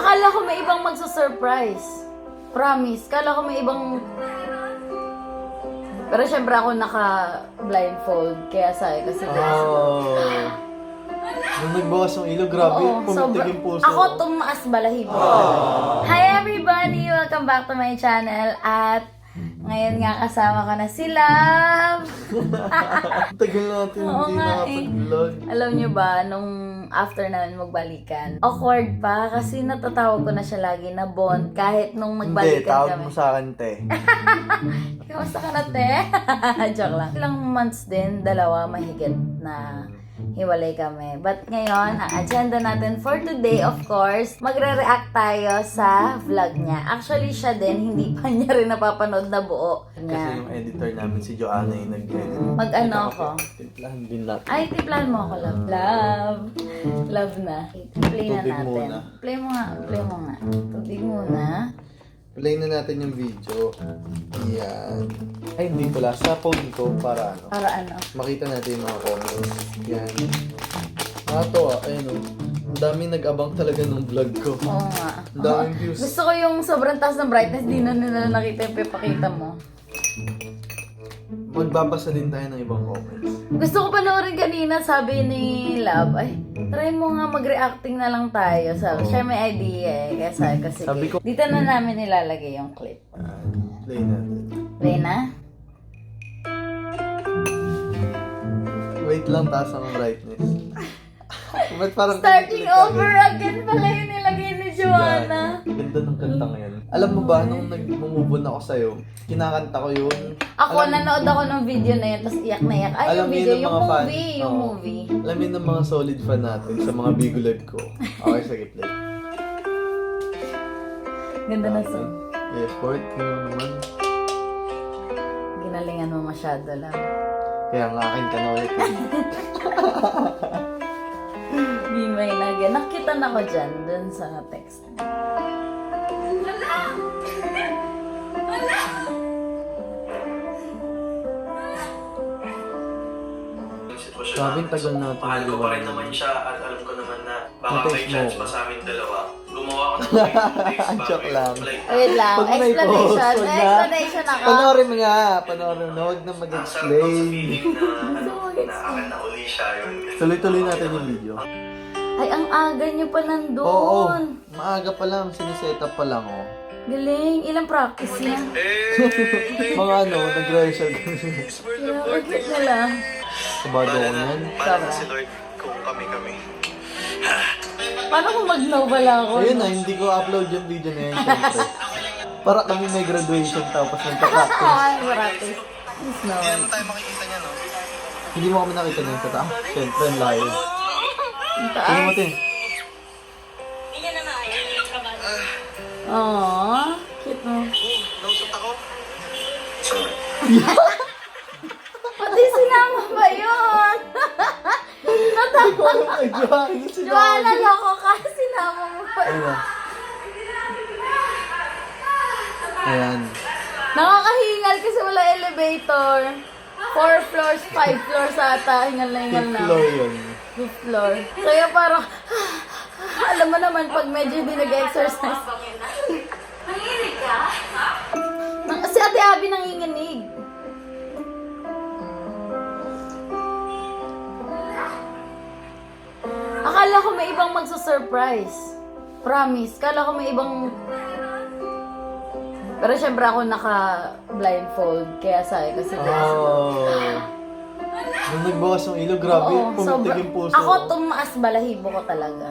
Akala ko may ibang magsusurprise. Promise. Akala ko may ibang... Pero syempre ako naka-blindfold. Kaya sayo kasi... Nung nagbukas yung ilog, grabe, pumitig yung puso. Ako tumaas balahibo. Hi everybody! Welcome back to my channel. At ngayon nga kasama ko na si Love. Tagal natin hindi nakapag-vlog. Alam nyo ba, nung after namin magbalikan, awkward pa kasi natatawag ko na siya lagi na Bond kahit nung magbalikan Hindi, tawag kami. mo sa akin, te. Kamusta ka na, te? Joke lang. Ilang months din, dalawa mahigit na hiwalay kami. But ngayon, ang agenda natin for today, of course, magre-react tayo sa vlog niya. Actually, siya din, hindi pa niya rin napapanood na buo Kasi niya. yung editor namin, si Joanna, yung nag-edit. Mag-ano ako? Timplahan din natin. Ay, tiplahan mo ako, love. Love na. Play na Tubig natin. muna. Play mo nga. Tubig muna. Play na natin yung video. Yan. Ay, hindi pala. Sa phone ko para ano. Para ano? Makita natin yung mga comments. Yan. Nakatawa. Ayun o. Ang daming nag-abang talaga ng vlog ko. Oo nga. Ang daming views. Gusto ko yung sobrang taas ng brightness, di na nila nakita yung pipakita mo. Magbabasa din tayo ng ibang comments. Gusto ko panoorin kanina, sabi ni Love, ay, try mo nga mag-reacting na lang tayo. Sabi, siya may idea eh. Kaya sabi ko, sige. Sabi ko- Dito na namin nilalagay yung clip. Play natin. Play na? Wait lang, taas ang brightness. Ba't parang Starting kinikilig over agad? again pala yung nilagay ni Joanna. Yan. Ganda ng kanta ngayon. Alam mo ba, nung nag-move on ako sa'yo, kinakanta ko yun. Ako, nanood ako ng video na yun, tapos iyak na iyak. Ay, Alam yung niyo video, ng yung mga fan. movie, yung Oo. movie. Alam yun ng mga solid fan natin sa mga Bigo Live ko. Okay, sige, play. Ganda na song. Effort, yun naman. Ginalingan mo masyado lang. Kaya nga akin ka na ulit. Di may nagyan. Nakita na ko dyan, dun sa text. Sabi, tagal natin Mahal ko pa rin nagawa. naman siya at alam ko naman na baka Context may chance mo. pa sa amin dalawa. Gumawa ko ng text Joke lang. Wait lang, Huwag mo na i-post, explanation. huwag May na. explanation ako. Panoorin mo nga. Panoorin mo. Huwag na Ang sarap daw sa mag-explain. feeling na na akin na uli siya yun. Tuloy-tuloy natin yung video. Ay, ang aga niyo pa nandun. Oo. Maaga pa lang. Siniset up pa lang, oh. Galing. Ilang practice niya? Mga ano, nag-rehearsal. Wait na lang. Sabado ko yan. Para na si Lord kung kami-kami. Paano kung mag-novel ako? Ayun na, hindi ko upload yung video na yan, syempre. Para kami may graduation tapos nagpa-practice. Ay, practice. Please no. Hindi tayo makikita niya, no? Hindi mo kami nakita na sa taas. Syempre, ang layo. Ang Ano taas. mo, Tin? Aww. Cute mo. Nausap ako? Sorry. Pati sinama ba yun? Hindi ko alam kay Joanna. Joanna, loko ka. Sinama mo pa. Ayun na. Ayan. Nakakahingal kasi wala elevator. 4 floors, 5 floors ata. Hingal na hingal Fifth na. floor yun. 5th floor. Kaya parang, alam mo naman pag medyo hindi nag-exercise. Nanginig ka? Si Ate Abby nanginginig. Akala ko may ibang magsusurprise. Promise. Akala ko may ibang... Pero syempre ako naka-blindfold. Kaya sayo kasi... Nung nagbukas yung ilog, grabe, pumitig yung puso. Ako tumaas balahibo ko talaga.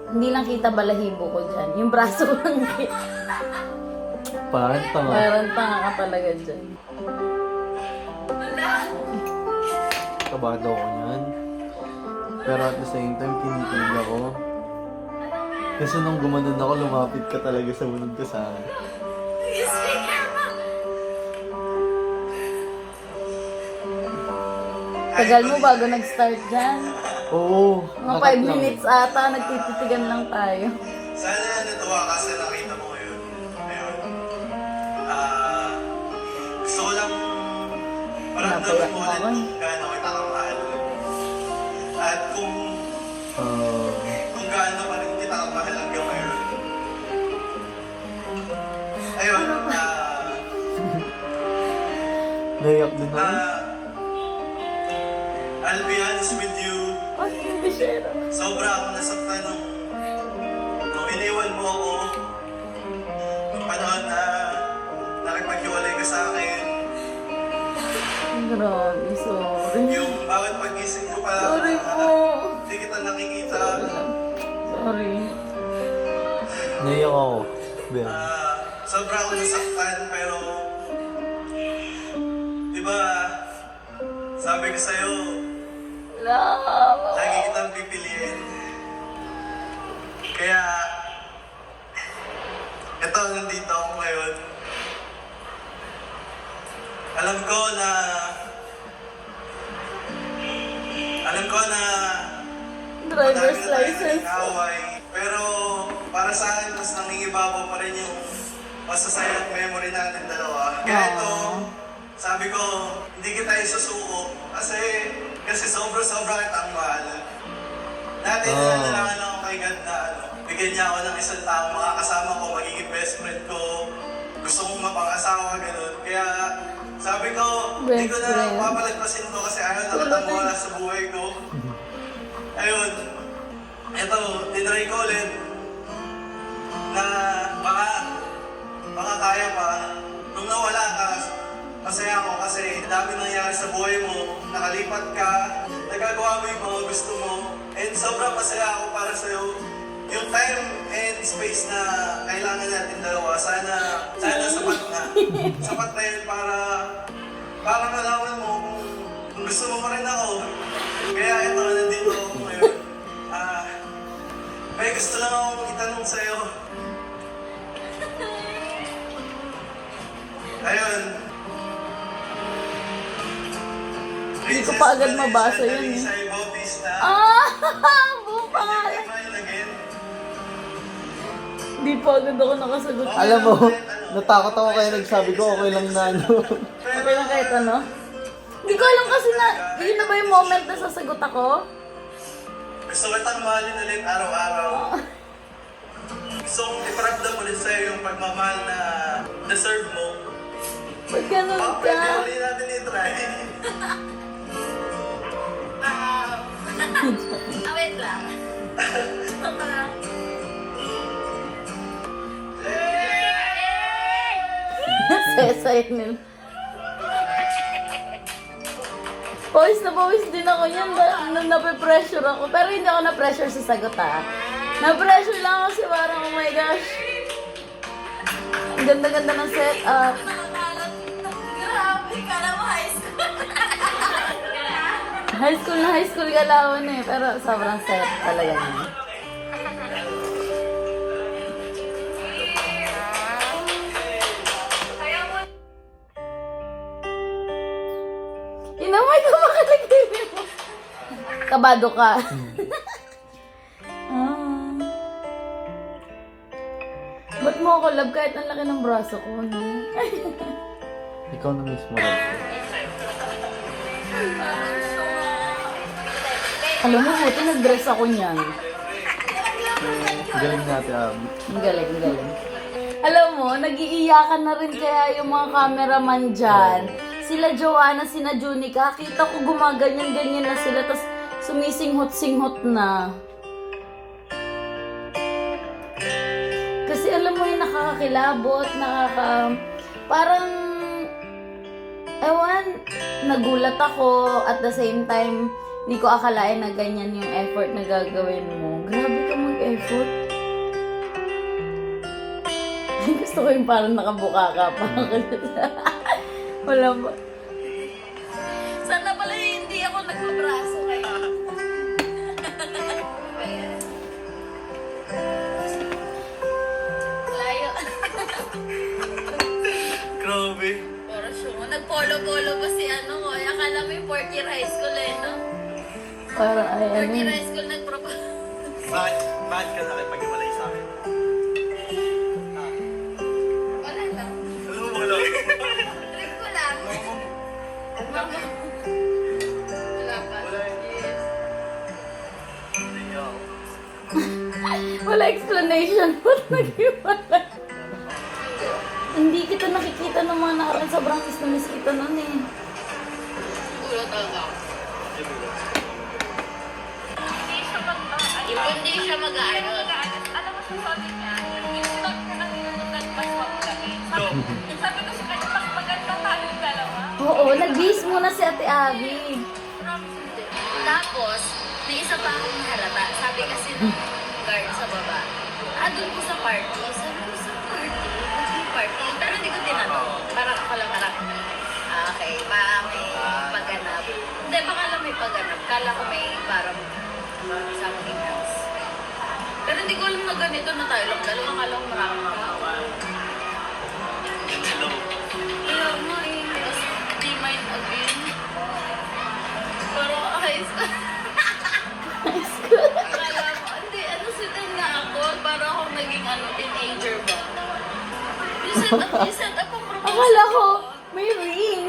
Hindi lang kita balahibo ko dyan. Yung braso ko lang kita. Parang tanga. Parang tanga ka talaga dyan. Kabado ko yan. Pero at the same time, kinikilig ako. Kasi nung gumanon ako, lumapit ka talaga sa bunod ka sa akin. Tagal mo bago nag-start dyan. Oo. Mga 5 nakat lang. minutes ata, nagtititigan lang tayo. Sana natuwa ka sa nakita mo ngayon. Ngayon. Gusto ko lang maramdaman mo ulit kung gaano kita kamahal. At kung gaano pa rin kita kamahal hanggang ngayon. Naiyak din ako. I'll be honest with you. Ay, hindi siya. Sobra ako nasaktan nung iniwan mo ako. Nung panahon na nakipaghiwalay ka sa akin. Grabe, sorry. Yung bawat pag-isip ko pa, Sorry po. hindi kita nakikita. Sorry. Naiyak ako. Ben. Sobra ako nasaktan, pero di ba, sabi ko sa'yo, Love. lagi kitang pipiliin. Kaya, eto, nandito ako ngayon. Alam ko na Driver's madami na tayong license. away. Pero para sa akin, mas nangingibabaw pa rin yung masasayang memory natin dalawa. Kaya ito, sabi ko, hindi kita isusuko kasi sobra-sobra kitang mahal. Dati nilalangan ako kay God na bigyan niya ako ng isang taong makakasama ko, magiging best friend ko. Gusto kong mapang-asawa, gano'n. Kaya sabi ko, hindi ko na Best friend. papalagpasin to kasi ayaw na kitang mawala sa buhay ko. Ayun, eto, tinry ko ulit na baka kaya pa. Nung nawala ka, masaya ako kasi dami nangyari sa buhay mo, nakalipat ka, nagagawa mo yung mga gusto mo, and sobrang masaya ako para sa'yo. Yung time and space na kailangan natin dalawa, sana sapat na. Sapat na yun para malaman mo kung gusto mo pa rin ako. Kaya ito, nandito ako ngayon. May gusto lang akong itanong sa'yo. Ayun. Hindi ko pa agad mabasa yun eh. Buong pangalan. Hindi pa agad ako nakasagot. Alam mo, natakot ako kaya nagsabi ko okay lang na ano. Okay lang kahit ano? Hindi ko alam kasi na, yun na ba yung moment na sasagot ako? Gusto kitang mahalin ulit araw-araw. Gusto kong iparamdam ulit sa'yo yung pagmamahal na deserve mo. Ba't ganun Pwede ka? ulit natin i-try. Wait lang. Sesay nila. Pawis din ako yan. Nape-pressure ako. Pero hindi ako na-pressure sa sagot ha. Na-pressure lang ako kasi parang oh my gosh. Ang ganda-ganda ng setup. Grabe, kala mo high school. High school galawan eh. Pero sobrang set talaga niya. Inamay ka makalagay mo. Kabado ka. Ba't mo ako love kahit ang laki ng braso ko? No? Ikaw na mismo love ko. Alam mo, buti nag-dress ako niyan. Galing natin, Abby. Ang galing, ang galing. Alam mo, nag-iiyakan na rin kaya yung mga cameraman dyan. Sila Joanna, sina Junica, kita ko gumaganyan-ganyan na sila, tas sumisinghot-singhot na. Kasi alam mo yung nakakakilabot, parang, ewan, nagulat ako at the same time, hindi ko akalain na ganyan yung effort na gagawin mo. Grabe ka mag-effort. Gusto ko yung parang nakabuka ka pa. Wala ba? Sana pala hindi ako nagpabraso kayo. Layo. Grabe. Puro show. Nag-polo-polo pa si ano ko. Akala mo yung 4th year high school eh, no? Parang ay 4th year ano. high school nagpropose. Bakit ka nakipag-iwalay sa akin? Wala lang. Ano mo wala? Trip ko lang. Wala pa. Yes. Wala explanation. Ba't nag-iwalay? Hindi kita nakikita ng mga nakaraan. Sobrang miss kita nun eh. Siguro talaga. Hindi siya mag-aano. Alam mo sa sabi niya, yung start ko ng mas magkami. Sabi ko sa kanya, mas maganda tayong dalawa. Oo, nag-base muna si Ate Abby. Tapos, may isa pa akong nahalata. Sabi kasi nung guard sa baba, doon ko sa party. Sabi ko sa party? Party? Pero hindi ko tinanong. Parang ako lang parang, okay, may pagganap. Hindi, baka lang may pagganap. Kala ko may parang something else. Pero hindi ko alam na ganito na tayo lang. Dalawa nga lang maraming tao. Kaya mo eh, tapos di mind again. Pero high school. Akala mo, hindi, sitin nga ako. Para akong naging teenager ba? You set up ang proposal. Akala ko, may ring.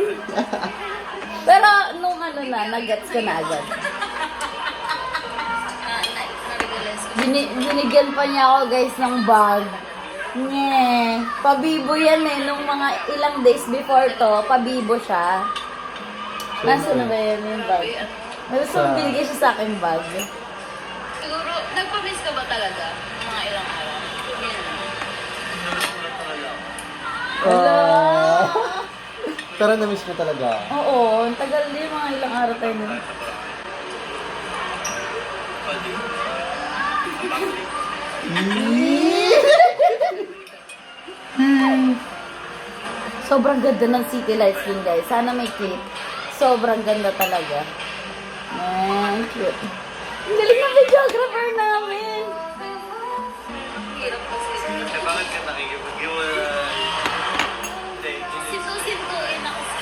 Pero nung nag-gets ko na agad. Na-realize ko. Binigyan pa niya ako guys ng bag. Nye. Pabibo yan eh. Nung mga ilang days before to, pabibo siya. Nasaan na ba yan yung bag? Gusto mo binigay siya sa akin bag. Siguro, nagpa-miss ka ba talaga? Mga ilang araw? Pero na-miss mo talaga. Oo, ang tagal din mga ilang araw tayo nun. Sobrang ganda ng city lights din guys. Sana may clip. Sobrang ganda talaga. Man, cute. Ang galing ng videographer namin. Hirap kasi. Bakit ka nakikipag-iwala? Sinto-sintuin ako sa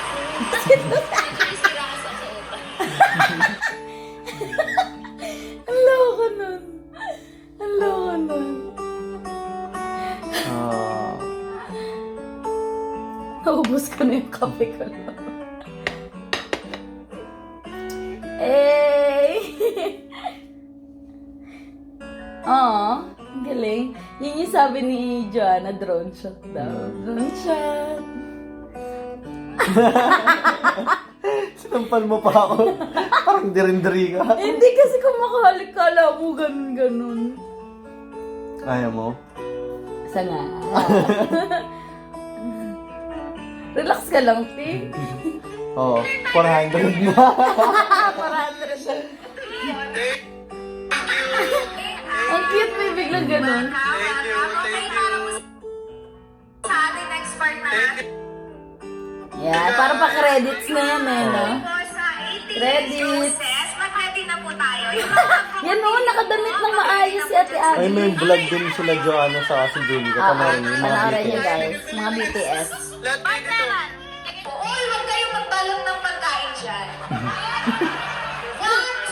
Medyo sira ka sa utak. Ang loko nun. Ang loko nun. Naubos ko na yung kape ko lang. Eh! Oo, ang galing. Yun yung sabi ni Joanna, drone shot daw. Drone shot. Sinampal mo pa ako. Parang dirindiri ka. Hindi kasi kung makahalik ka, alam mo, ganun-ganun. Ayaw mo? Isa nga. Relax ka lang, T. Oo, 400 na. 400. Ang cute, may biglang ganun. Sa ating next part na Yan, para pa credits na yan eh, no? sa 18 Credits. juices, mag-ready na po tayo. Yan o, nakadamit ng maayos si Ate Abby. Ay, may vlog din sila Joanna sa si Julie. Panoorin niyo, yung mga panoorin niyo BTS. guys, mga BTS. Partneran! Uy, huwag kayong magbalong ng pagkain dyan. 1,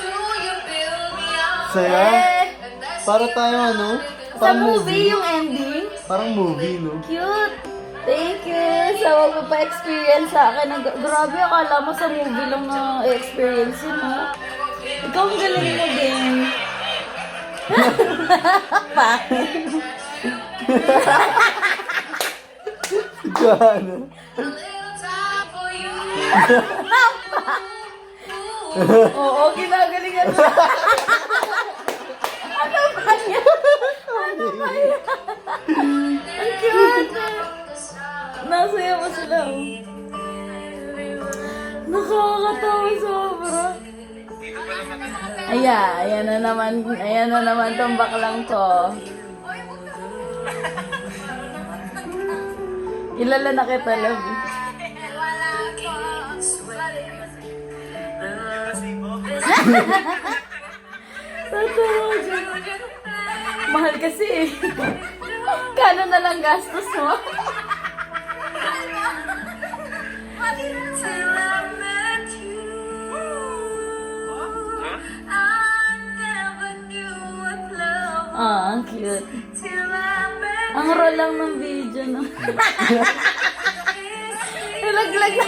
2, you build me up. Saya? Eh, Para tayo ano? sa Parang movie yung ending. Parang movie, no? Cute! Thank you sa magpapa-experience sa akin. Grabe, akala mo sa movie lang na experience yun, ha? Ikaw ang galing mo din. Bakit? Joanna. Oo, ginagalingan mo. Ano ba yan? Ano ba yan? Ang cute! Nasaya mo sila, oh. Nakakatawa sobra. Ayan na naman tong baklang to. Kilala na kita, love. Totoo dyan. Mahal kasi eh. Kano na lang gastos mo? Ah, ang cute. Ang roll lang ng video, no? Nalaglag na.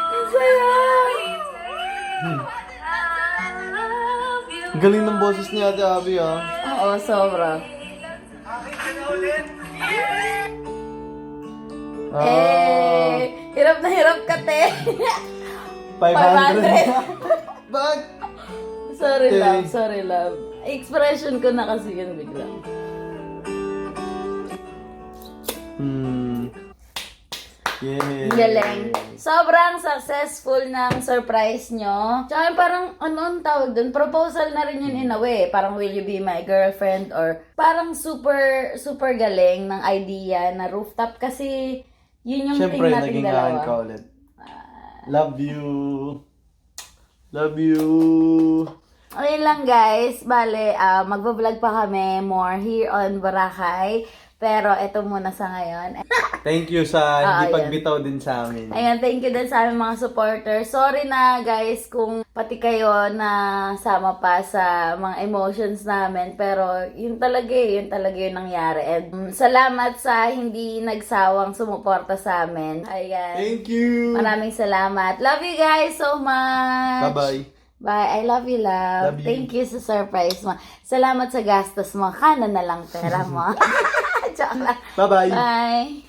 Ang saya. Galing ng boses ni Ate Abby, ah. Oo, sobra. Hirap na hirap ka, te. 500. Bakit? Sorry, Okay. love. Sorry, love. Expression ko na kasi yun bigla. Yay. Galing. Sobrang successful ng surprise nyo. Tsaka parang, ano ang tawag dun? Proposal na rin yun in a way. Parang, will you be my girlfriend? Or parang super, super galing ng idea na rooftop. Kasi, yun yung Siyempre, thing natin naging dalawa. akin ka ulit. Love you. Love you. Ayun lang guys. Bale, magbablog pa kami more here on Boracay. Pero eto muna sa ngayon. Thank you sa hindi Ayan. pagbitaw din sa amin. Ayun, thank you din sa aming mga supporters. Sorry na guys kung pati kayo na sama pa sa mga emotions namin. Pero yun talaga yung nangyari. And salamat sa hindi nagsawang sumuporta sa amin. Ayan. Thank you. Maraming salamat. Love you guys so much. Bye-bye. Bye. I love you, love. Love you. Thank you sa surprise mo. Salamat sa gastos mo. Kana na lang pera mo. Joke lang. Bye-bye. Bye.